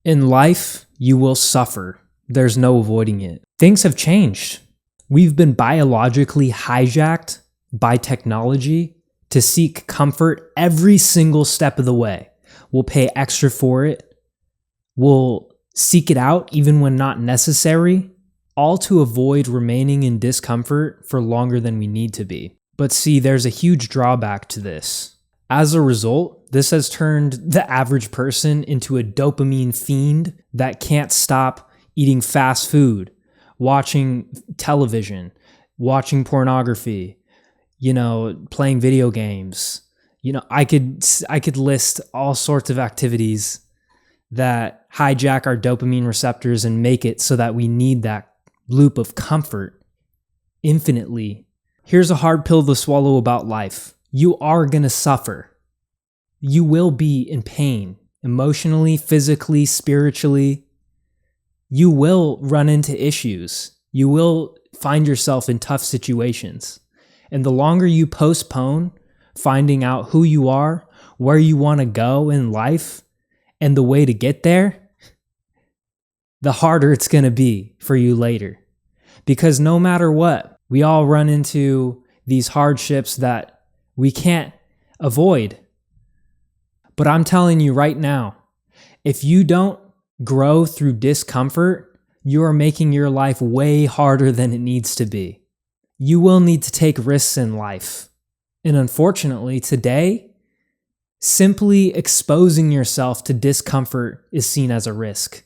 In life, you will suffer. There's no avoiding it. Things have changed. We've been biologically hijacked by technology to seek comfort every single step of the way. We'll pay extra for it. We'll seek it out even when not necessary, all to avoid remaining in discomfort for longer than we need to be. But see, there's a huge drawback to this. As a result, this has turned the average person into a dopamine fiend that can't stop eating fast food, watching television, watching pornography, playing video games. I could list all sorts of activities that hijack our dopamine receptors and make it so that we need that loop of comfort infinitely. Here's a hard pill to swallow about life. You are going to suffer. You will be in pain, emotionally, physically, spiritually. You will run into issues. You will find yourself in tough situations. And the longer you postpone finding out who you are, where you want to go in life, and the way to get there, the harder it's going to be for you later. Because no matter what, we all run into these hardships that we can't avoid. But I'm telling you right now, if you don't grow through discomfort, you are making your life way harder than it needs to be. You will need to take risks in life. And unfortunately, today, simply exposing yourself to discomfort is seen as a risk.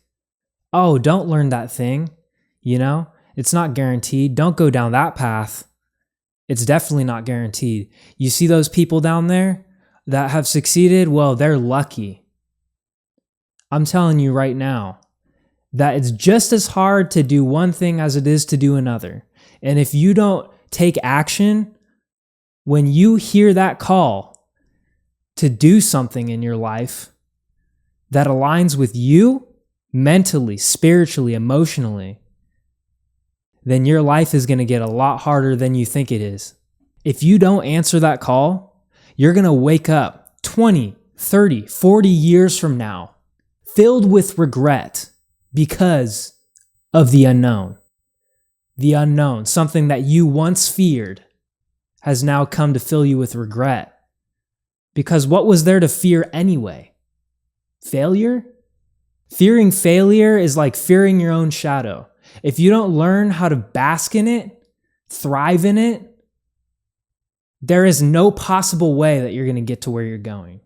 Oh, don't learn that thing. It's not guaranteed. Don't go down that path. It's definitely not guaranteed. You see those people down there that have succeeded? Well, they're lucky. I'm telling you right now that it's just as hard to do one thing as it is to do another. And if you don't take action, when you hear that call to do something in your life that aligns with you mentally, spiritually, emotionally, then your life is going to get a lot harder than you think it is. If you don't answer that call, you're going to wake up 20, 30, 40 years from now filled with regret because of the unknown. The unknown, something that you once feared, has now come to fill you with regret. Because what was there to fear anyway? Failure? Fearing failure is like fearing your own shadow. If you don't learn how to bask in it, thrive in it, there is no possible way that you're going to get to where you're going.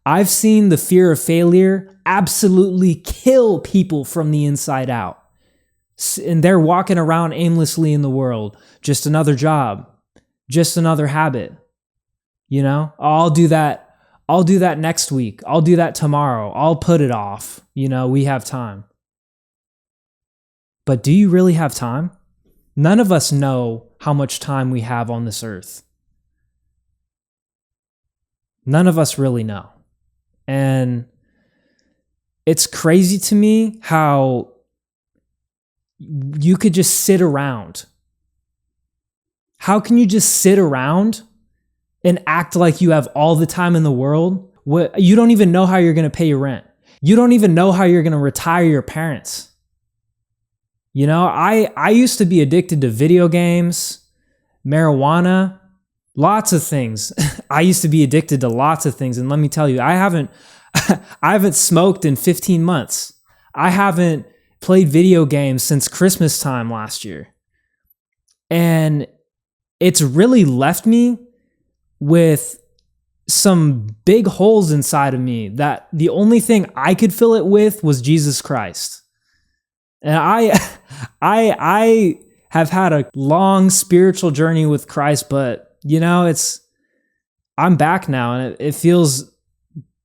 I've seen the fear of failure absolutely kill people from the inside out. And they're walking around aimlessly in the world. Just another job. Just another habit. I'll do that next week. I'll do that tomorrow. I'll put it off. We have time. But do you really have time? None of us know how much time we have on this earth. None of us really know. And it's crazy to me how you could just sit around. How can you just sit around and act like you have all the time in the world? You don't even know how you're going to pay your rent. You don't even know how you're going to retire your parents. I used to be addicted to video games, marijuana, lots of things. I used to be addicted to lots of things. And let me tell you, I haven't smoked in 15 months. I haven't played video games since Christmas time last year. And it's really left me with some big holes inside of me that the only thing I could fill it with was Jesus Christ. And I have had a long spiritual journey with Christ, but I'm back now, and it feels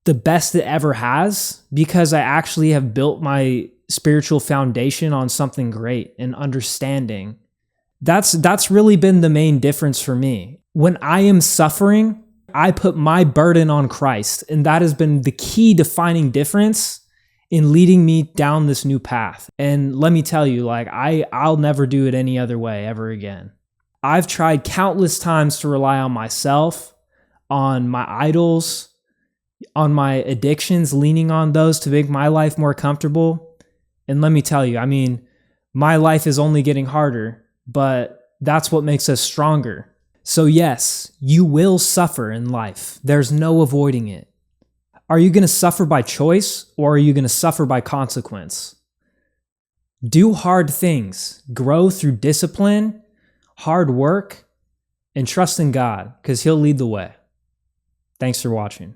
the best it ever has because I actually have built my spiritual foundation on something great and understanding. That's really been the main difference for me. When I am suffering, I put my burden on Christ, and that has been the key defining difference in leading me down this new path. And let me tell you, I'll never do it any other way ever again. I've tried countless times to rely on myself, on my idols, on my addictions, leaning on those to make my life more comfortable. And let me tell you, I mean, my life is only getting harder, but that's what makes us stronger. So yes, you will suffer in life. There's no avoiding it. Are you going to suffer by choice, or are you going to suffer by consequence? Do hard things, grow through discipline, hard work, and trust in God, because He'll lead the way. Thanks for watching.